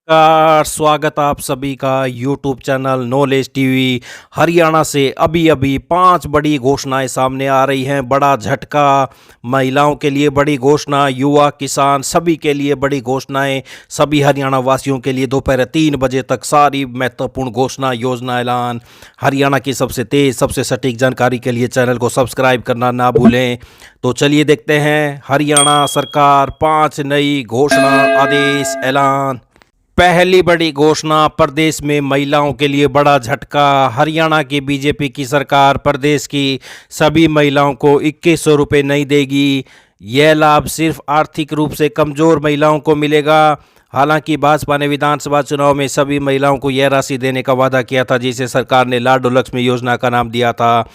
स्वागत आप सभी का YouTube channel knowledge TV Haryana से। अभी अभी 5 बड़ी घोषणाएं सामने आ रही हैं। बड़ा झटका, महिलाओं के लिए बड़ी घोषणा, युवा किसान सभी के लिए बड़ी घोषणाएं। सभी हरियाणा वासियों के लिए दोपहर 3 बजे तक सारी महत्वपूर्ण घोषणा योजना ऐलान। हरियाणा की सबसे तेज सबसे सटीक जानकारी के लिए चैनल को सब्सक्राइब करना ना भूलें। तो चलिए देखते हैं हरियाणा सरकार 5 नई घोषणा आदेश ऐलान। पहली बड़ी घोषणा, प्रदेश में महिलाओं के लिए बड़ा झटका। हरियाणा की बीजेपी की सरकार प्रदेश की सभी महिलाओं को 2100 रुपये नहीं देगी। यह लाभ सिर्फ आर्थिक रूप से कमज़ोर महिलाओं को मिलेगा। हालांकि भाजपा ने विधानसभा चुनाव में सभी महिलाओं को यह राशि देने का वादा किया था, जिसे सरकार ने लाडो लक्ष्मी योजना का नाम दिया था।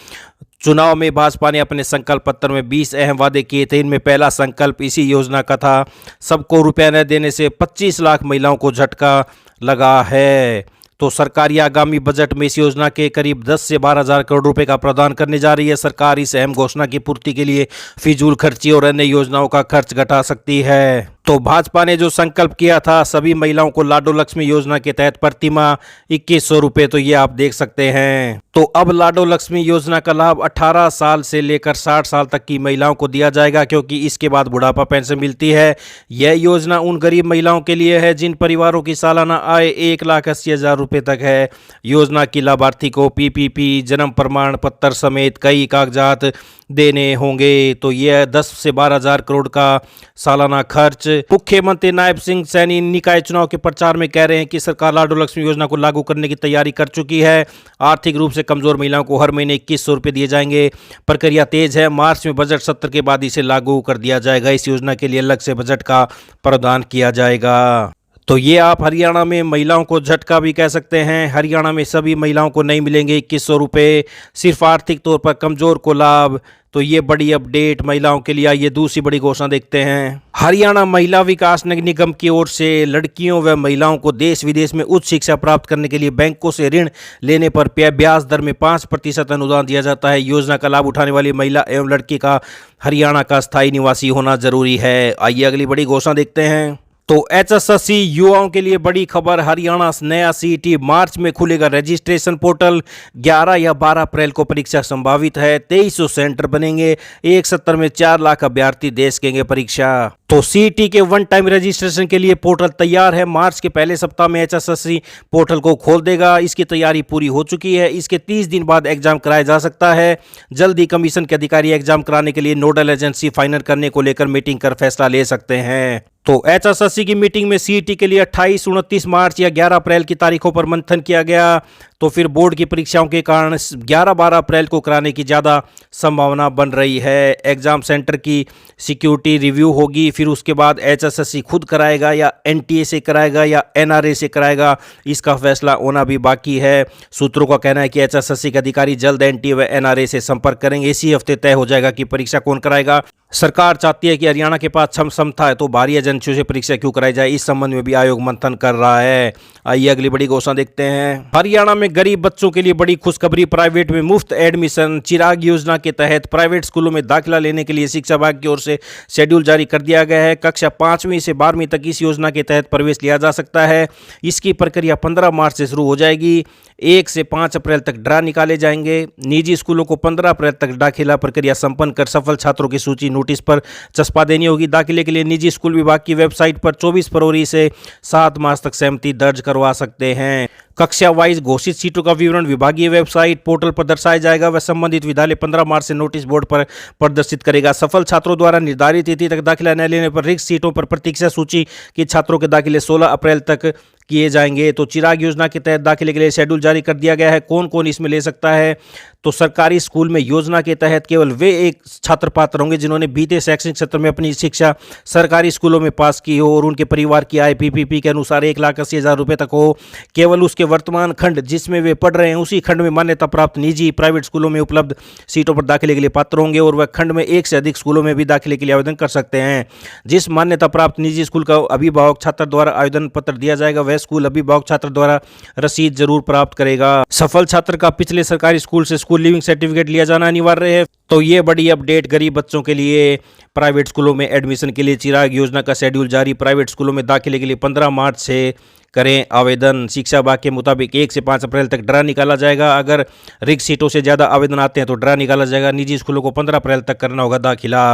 चुनाव में भाजपा ने अपने संकल्प पत्र में 20 अहम वादे किए थे। इनमें पहला संकल्प इसी योजना का था। सबको रुपया न देने से 25 लाख महिलाओं को झटका लगा है। तो सरकार आगामी बजट में इस योजना के करीब 10 से 12 हज़ार करोड़ रुपए का प्रदान करने जा रही है। सरकार इस अहम घोषणा की पूर्ति के लिए फिजूल खर्ची और अन्य योजनाओं का खर्च घटा सकती है। तो भाजपा ने जो संकल्प किया था सभी महिलाओं को लाडो लक्ष्मी योजना के तहत प्रति माह 2100 रुपये, तो ये आप देख सकते हैं। तो अब लाडो लक्ष्मी योजना का लाभ 18 साल से लेकर 60 साल तक की महिलाओं को दिया जाएगा, क्योंकि इसके बाद बुढ़ापा पेंशन मिलती है। यह योजना उन गरीब महिलाओं के लिए है जिन परिवारों की सालाना आय 1,80,000 रुपये तक है। योजना की लाभार्थी को पीपीपी, जन्म प्रमाण पत्र समेत कई कागजात देने होंगे। तो यह 10 से 12 हज़ार करोड़ का सालाना खर्च। मुख्यमंत्री नायब सिंह सैनी निकाय चुनाव के प्रचार में कह रहे हैं कि सरकार लाडो लक्ष्मी योजना को लागू करने की तैयारी कर चुकी है। आर्थिक रूप से कमजोर महिलाओं को हर महीने 2100 रुपये दिए जाएंगे। प्रक्रिया तेज है। मार्च में बजट सत्र के बाद इसे लागू कर दिया जाएगा। इस योजना के लिए अलग से बजट का प्रावधान किया जाएगा। तो ये आप हरियाणा में महिलाओं को झटका भी कह सकते हैं। हरियाणा में सभी महिलाओं को नहीं मिलेंगे 2100 रुपये, सिर्फ आर्थिक तौर पर कमजोर को लाभ। तो ये बड़ी अपडेट महिलाओं के लिए। आइए दूसरी बड़ी घोषणा देखते हैं। हरियाणा महिला विकास निगम की ओर से लड़कियों व महिलाओं को देश विदेश में उच्च शिक्षा प्राप्त करने के लिए बैंकों से ऋण लेने पर ब्याज दर में 5% अनुदान दिया जाता है। योजना का लाभ उठाने वाली महिला एवं लड़की का हरियाणा का स्थायी निवासी होना जरूरी है। आइए अगली बड़ी घोषणा देखते हैं। तो एचएसएससी युवाओं के लिए बड़ी खबर। हरियाणा नया सीईटी मार्च में खुलेगा रजिस्ट्रेशन पोर्टल। 11 या 12 अप्रैल को परीक्षा संभावित है। 2300 सेंटर बनेंगे। एक सत्र में 4 लाख अभ्यर्थी दे सकेंगे परीक्षा। तो सीईटी के वन टाइम रजिस्ट्रेशन के लिए पोर्टल तैयार है। मार्च के पहले सप्ताह में एचएसएससी पोर्टल को खोल देगा। इसकी तैयारी पूरी हो चुकी है। इसके 30 दिन बाद एग्जाम कराया जा सकता है। जल्द ही कमीशन के अधिकारी एग्जाम कराने के लिए नोडल एजेंसी फाइनल करने को लेकर मीटिंग कर फैसला ले सकते हैं। तो एचएसएससी की मीटिंग में सीईटी के लिए 28, 29 मार्च या 11 अप्रैल की तारीखों पर मंथन किया गया। तो फिर बोर्ड की परीक्षाओं के कारण 11-12 अप्रैल को कराने की ज़्यादा संभावना बन रही है। एग्ज़ाम सेंटर की सिक्योरिटी रिव्यू होगी। फिर उसके बाद एचएसएससी खुद कराएगा या एनटीए से कराएगा या एनआरए से कराएगा, इसका फैसला होना भी बाकी है। सूत्रों का कहना है कि एचएसएससी के अधिकारी जल्द एनटीए व एनआरए से संपर्क करेंगे। इसी हफ्ते तय हो जाएगा कि परीक्षा कौन कराएगा। सरकार चाहती है कि हरियाणा के पास क्षमता है तो बाहरी एजेंसियों से परीक्षा क्यों कराई जाए, इस संबंध में भी आयोग मंथन कर रहा है। आइए अगली बड़ी घोषणा देखते हैं। हरियाणा में गरीब बच्चों के लिए बड़ी खुशखबरी। प्राइवेट में मुफ्त एडमिशन। चिराग योजना के तहत प्राइवेट स्कूलों में दाखिला लेने के लिए शिक्षा विभाग की ओर से शेड्यूल जारी कर दिया गया है। कक्षा 5वीं से 12वीं तक इस योजना के तहत प्रवेश लिया जा सकता है। इसकी प्रक्रिया 15 मार्च से शुरू हो जाएगी। 1 से 5 अप्रैल तक ड्रा निकाले जाएंगे। निजी स्कूलों को 15 अप्रैल तक दाखिला प्रक्रिया संपन्न कर सफल छात्रों की सूची नोटिस पर चस्पा देनी होगी। दाखिले के लिए निजी स्कूल विभाग की वेबसाइट पर 24 फरवरी से 7 मार्च तक सहमति दर्ज करवा सकते हैं। कक्षा वाइज घोषित सीटों का विवरण विभागीय वेबसाइट पोर्टल पर दर्शाया जाएगा। वह संबंधित विद्यालय 15 मार्च से नोटिस बोर्ड पर प्रदर्शित करेगा। सफल छात्रों द्वारा निर्धारित तिथि तक दाखिला न लेने पर रिक्त सीटों पर प्रतीक्षा सूची के छात्रों के दाखिले 16 अप्रैल तक किए जाएंगे। तो चिराग योजना के तहत दाखिले के लिए शेड्यूल जारी कर दिया गया है। कौन कौन इसमें ले सकता है? तो सरकारी स्कूल में योजना के तहत केवल वे एक छात्र पात्र होंगे जिन्होंने बीते शैक्षणिक सत्र में अपनी शिक्षा सरकारी स्कूलों में पास की हो और उनके परिवार की आय पीपीपी के अनुसार 1,80,000 रुपये तक हो। केवल उसके वर्तमान खंड जिसमें वे पढ़ रहे हैं उसी खंड में मान्यता प्राप्त निजी प्राइवेट स्कूलों में उपलब्ध सीटों पर दाखिले के लिए पात्र होंगे और वह खंड में एक से अधिक स्कूलों में भी दाखिले के लिए आवेदन कर सकते हैं। जिस मान्यता प्राप्त निजी स्कूल का अभिभावक छात्र द्वारा आवेदन पत्र दिया जाएगा वह स्कूल अभिभावक छात्र द्वारा रसीद जरूर प्राप्त करेगा। सफल छात्र का पिछले सरकारी स्कूल से स्कूल लिविंग सर्टिफिकेट लिया जाना अनिवार्य है। तो ये बड़ी अपडेट गरीब बच्चों के लिए। प्राइवेट स्कूलों में एडमिशन के लिए चिराग योजना का शेड्यूल जारी। प्राइवेट स्कूलों में दाखिले के लिए 15 मार्च से करें आवेदन। शिक्षा विभाग के मुताबिक 1 से 5 अप्रैल तक ड्रा निकाला जाएगा। अगर रिक्त सीटों से ज़्यादा आवेदन आते हैं तो ड्रा निकाला जाएगा। निजी स्कूलों को 15 अप्रैल तक करना होगा दाखिला।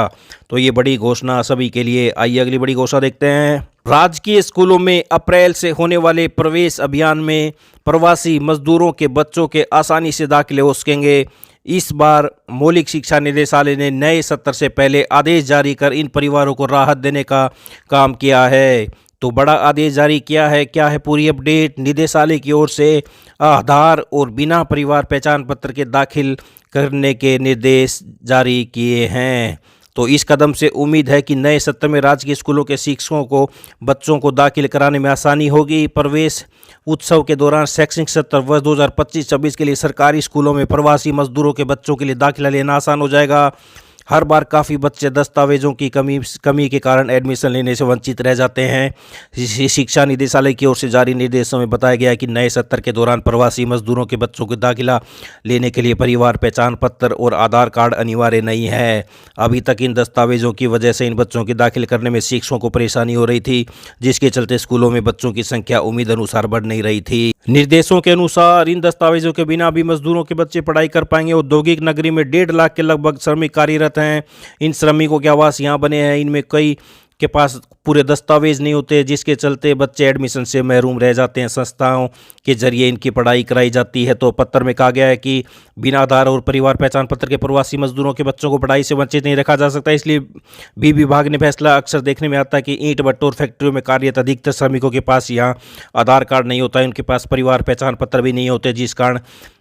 तो ये बड़ी घोषणा सभी के लिए। आइए अगली बड़ी घोषणा देखते हैं। राजकीय स्कूलों में अप्रैल से होने वाले प्रवेश अभियान में प्रवासी मजदूरों के बच्चों के आसानी से दाखिले हो सकेंगे। इस बार मौलिक शिक्षा निदेशालय ने नए सत्र से पहले आदेश जारी कर इन परिवारों को राहत देने का काम किया है। तो बड़ा आदेश जारी किया है। क्या है पूरी अपडेट? निदेशालय की ओर से आधार और बिना परिवार पहचान पत्र के दाखिल करने के निर्देश जारी किए हैं। तो इस कदम से उम्मीद है कि नए सत्र में राजकीय स्कूलों के शिक्षकों को बच्चों को दाखिल कराने में आसानी होगी। प्रवेश उत्सव के दौरान शैक्षणिक सत्र वर्ष 2025-26 के लिए सरकारी स्कूलों में प्रवासी मजदूरों के बच्चों के लिए दाखिला लेना आसान हो जाएगा। हर बार काफ़ी बच्चे दस्तावेजों की कमी के कारण एडमिशन लेने से वंचित रह जाते हैं। शिक्षा निदेशालय की ओर से जारी निर्देशों में बताया गया है कि नए सत्र के दौरान प्रवासी मजदूरों के बच्चों को दाखिला लेने के लिए परिवार पहचान पत्र और आधार कार्ड अनिवार्य नहीं है। अभी तक इन दस्तावेजों की वजह से इन बच्चों की दाखिल करने में शिक्षकों को परेशानी हो रही थी, जिसके चलते स्कूलों में बच्चों की संख्या उम्मीद अनुसार बढ़ नहीं रही थी। निर्देशों के अनुसार इन दस्तावेजों के बिना भी मजदूरों के बच्चे पढ़ाई कर पाएंगे। औद्योगिक नगरी में 1.5 लाख के लगभग श्रमिक कार्यरत हैं। इन श्रमिकों के आवास यहाँ बने हैं। इनमें कई के पास पूरे दस्तावेज नहीं होते, जिसके चलते बच्चे एडमिशन से महरूम रह जाते हैं। संस्थाओं के जरिए इनकी पढ़ाई कराई जाती है। तो पत्र में कहा गया है कि बिना आधार और परिवार पहचान पत्र के प्रवासी मजदूरों के बच्चों को पढ़ाई से वंचित नहीं रखा जा सकता। इसलिए भी विभाग ने फैसला अक्सर देखने में आता है कि ईंट भट्टों और फैक्ट्रियों में कार्यरत अधिकतर श्रमिकों के पास यहाँ आधार कार्ड नहीं होता है, उनके पास परिवार पहचान पत्र भी नहीं होते, जिस कारण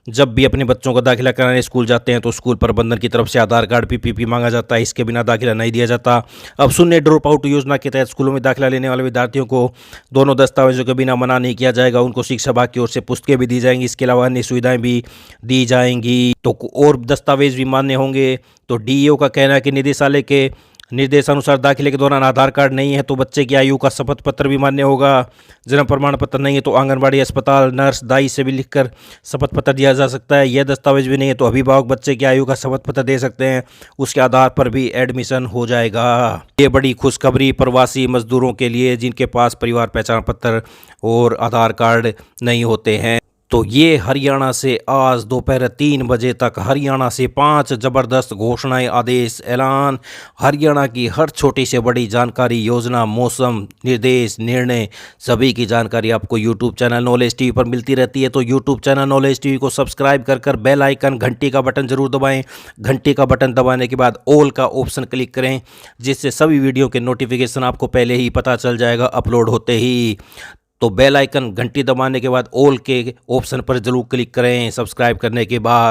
जब भी अपने बच्चों का दाखिला कराने स्कूल जाते हैं तो स्कूल प्रबंधन की तरफ से आधार कार्ड पीपीपी मांगा जाता है। इसके बिना दाखिला नहीं दिया जाता। अब शून्य ड्रॉप आउट योजना के तहत स्कूलों में दाखिला लेने वाले विद्यार्थियों को दोनों दस्तावेजों के बिना मना नहीं किया जाएगा। उनको शिक्षा विभाग की ओर से पुस्तकें भी दी जाएंगी। इसके अलावा अन्य सुविधाएं भी दी जाएंगी। तो और दस्तावेज भी मान्य होंगे। तो डीईओ का कहना है कि निदेशालय के निर्देशानुसार दाखिले के दौरान आधार कार्ड नहीं है तो बच्चे की आयु का शपथ पत्र भी मान्य होगा। जन्म प्रमाण पत्र नहीं है तो आंगनबाड़ी, अस्पताल, नर्स, दाई से भी लिखकर शपथ पत्र दिया जा सकता है। यह दस्तावेज भी नहीं है तो अभिभावक बच्चे की आयु का शपथ पत्र दे सकते हैं। उसके आधार पर भी एडमिशन हो जाएगा। ये बड़ी खुशखबरी प्रवासी मजदूरों के लिए जिनके पास परिवार पहचान पत्र और आधार कार्ड नहीं होते हैं। तो ये हरियाणा से आज दोपहर 3 बजे तक हरियाणा से 5 ज़बरदस्त घोषणाएं, आदेश, ऐलान। हरियाणा की हर छोटी से बड़ी जानकारी, योजना, मौसम, निर्देश, निर्णय, सभी की जानकारी आपको यूट्यूब चैनल नॉलेज टीवी पर मिलती रहती है। तो यूट्यूब चैनल नॉलेज टीवी को सब्सक्राइब कर बेल आइकन घंटी का बटन जरूर दबाएं। घंटी का बटन दबाने के बाद ऑल का ऑप्शन क्लिक करें, जिससे सभी वीडियो के नोटिफिकेशन आपको पहले ही पता चल जाएगा अपलोड होते ही। तो बेल आइकन घंटी दबाने के बाद ऑल के ऑप्शन पर जरूर क्लिक करें सब्सक्राइब करने के बाद।